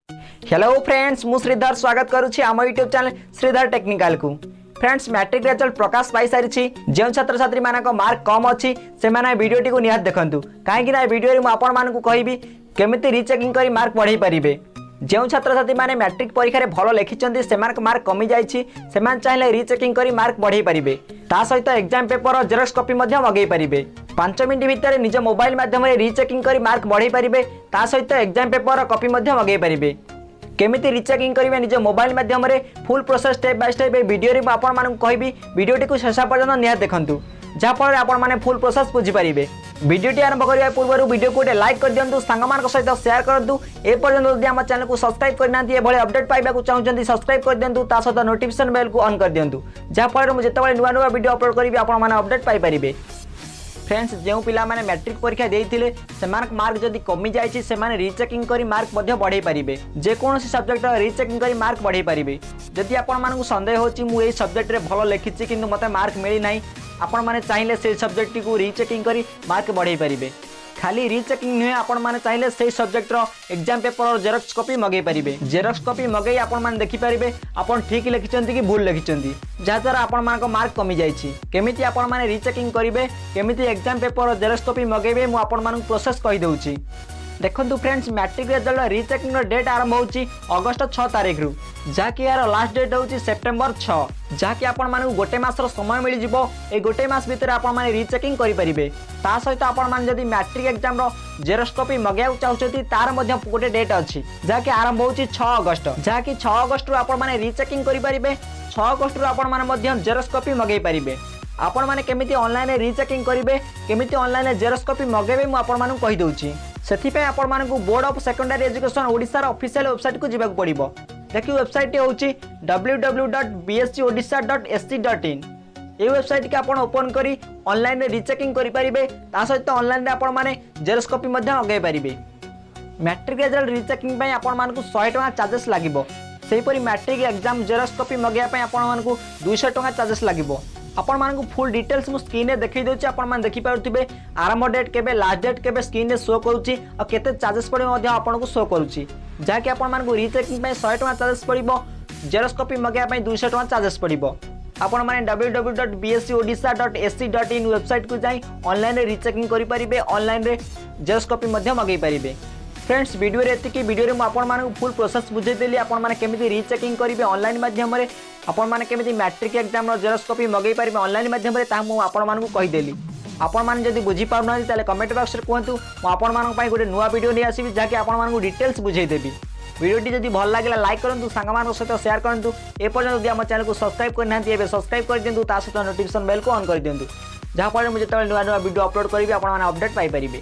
Hello friends, मु श्रीधर स्वागत करुछि आम यूट्यूब चैनल श्रीधर टेक्निकल को। फ्रेंड्स, मैट्रिक रिजल्ट प्रकाश पाई सारी जो छात्र छात्री मानक मार्क कम अच्छी से वीडियो को निहात देखंतु, कहीं वीडियो में आपण मानकु कहबी केमिति रीचेकिंग करी मार्क बढ़ाई पारिबे। जो छात्र छात्री माने मैट्रिक परीक्षा रे भलो लिखिचंदी सेमानक मार्क कमी जाइछि, सेमान चाहिले रीचेकिंग करी मार्क बढ़ाई पारिबे। ता सहित एग्जाम पेपर जेरॉक्स कॉपी मध्य मगै पारिबे। 5 मिनिट भितर निज मोबाइल माध्यम रे रीचेकिंग करी मार्क बढ़ाई पारिबे। ता सहित एग्जाम पेपर कॉपी मध्य मगै पारिबे। केमिति रीचेकिंग करेंगे निज मोबाइल माध्यम रे full process step by step video रे आपण मानक कहबी वीडियोटी को शेष पर्यंत निहात देखंतु, जहाँ फल आपण माने फुल प्रोसेस बुझी पारिबे। वीडियोटी आरंभ करने पूर्व वीडियो को लाइक कर दियंतु, सांग मानक सहित शेयर करंतु। ए पर्यंत यदि हम चैनल को सब्सक्राइब करनांती एभଳି अपडेट पाइबा को चाहउछंती सब्सक्राइब कर दियंतु, ता सहित नोटिफिकेशन बेल को ऑन कर दियंतु, जहाँ फल मु जेतेबेले नुवा नुवा वीडियो अपलोड करिबी आपण माने अपडेट पाइ परिबे। फ्रेंड्स, जो पिला माने मैट्रिक परीक्षा देइथिले सेमानक मार्क जदि कमी जाइछि सेमाने रीचेकिंग करी मार्क मध्य बढ़ाई पारिबे। जे कोनोसी सब्जेक्ट रीचेकिंग करी मार्क बढ़ाई पारिबे। जदि आपण मानकु संदेह होछि मु एई सब्जेक्ट रे भलो लिखिछि किंतु मते मार्क मिली नाही, आपण माने चाहिले से सब्जेक्ट को रीचेकिंग करी मार्क बढ़ाई पारिबे। खाली रीचेकिंग नुहे, आपण माने चाहिले से सब्जेक्ट रो एग्जाम पेपर और जेरॉक्स कॉपी मगै पारिबे। जेरॉक्स कॉपी मगै आपण माने देखि पारिबे आपण ठीक लिखिचंती कि भूल लिखिचंती, जहाँ द्वारा आपण मानक मार्क कमी जाइछि। केमिति आपण माने रीचेकिंग करिवे, केमिति एग्जाम पेपर और जेरॉक्स कॉपी मगैबे, मु आपण मानक प्रोसेस कहि दउछि। देखंतु friends, matric result rechecking date आरंभ होछि अगस्त 6 तारिख रु, जहाँकि यार लास्ट डेट होछि सेप्टेम्बर 6, जहाँकि आपण मानकु गोटे मासर समय मिल जिवो। ए गोटे मास भितर आपण माने रीचेकिंग करि परिबे। ता सहित आपण माने जदि मैट्रिक एग्जाम रो जेरॉक्स कॉपी मगैया चाहउछथि तार मध्य गोटे डेट अछि, जहाँकि आरंभ होछि 6 अगस्त, जहाँकि 6 अगस्त रु आपण माने रीचेकिंग करि परिबे। 6 अगस्त रु आपण माने मध्य जेरॉक्स कॉपी मगै परिबे। आपण माने केमिति ऑनलाइन रीचेकिंग करिवे, केमिति ऑनलाइन जेरॉक्स कॉपी मगैबे, मु आपण मानकु कहि दउछि। सेथिपे आपण मानकु board of secondary education Odisha रो ऑफिशियल वेबसाइट को जिबाक पड़िबो। देखि वेबसाइट होछि www.bscodisha.sc.in। ए वेबसाइट के आपण ओपन करी ऑनलाइन रीचेकिंग करि परिबे। ता सहित ऑनलाइन रे आपण माने जेरॉक्स कॉपी मध्य मगै परिबे। मैट्रिक रिजल्ट रीचेकिंग पय आपण मानकु 100 टका चार्जेस लागिबो। सेहिपरि मैट्रिक एग्जाम जेरॉक्स कॉपी मगैया पय आपण मानकु 200 टका चार्जेस लागिबो। आपण मानकु फुल डिटेल्स मु स्क्रीन रे देखि दउछि, आपण मान देखि पारुथिबे आरंभ डेट केबे लास्ट डेट केबे स्क्रीन रे शो करूछि आ केते चार्जेस पड़े मध्ये आपण को शो करूछि, जाके आपण मानकु रीचेकिंग पय 100 टका चार्जेस पड़िबो। जेरॉक्स कॉपी मगैया पय 200 टका चार्जेस पड़िबो। आपण माने www.bscodisha.sc.in वेबसाइट को जाई ऑनलाइन रे रीचेकिंग करि परिबे, ऑनलाइन रे जेरॉक्स कॉपी मध्ये मगै परिबे। फ्रेंड्स, वीडियो रे एतिकी वीडियो रे मु आपण मानकु फुल प्रोसेस बुझे देली। आपण माने केमिति रीचेकिंग करिवे ऑनलाइन माध्यम रे, आपण माने केमिति मैट्रिक एग्जाम रो जेरॉक्स कॉपी मगै परिबे ऑनलाइन माध्यम रे, ता मु आपण मानकु कहि देली। आपण माने जदि बुझी पाउना ताले कमेंट बॉक्स रे कहंतु, मु आपण मानक पय गोटे नुवा वीडियो नै आसीबी जाके आपण मानकु डिटेल्स बुझेई देबी। वीडियोटी जदि भल लागिला लाइक करंतु, सांग मानक सहित शेयर करंतु। ए पर्यंत जदि हम चैनल को सब्सक्राइब करनांती एबे सब्सक्राइब कर दियंतु, ता सहित नोटिफिकेशन बेल को ऑन कर दियंतु, जहाँ फल मु जेतेबेले नुवा नुवा वीडियो अपलोड करिबी आपण माने अपडेट पाइ परिबे।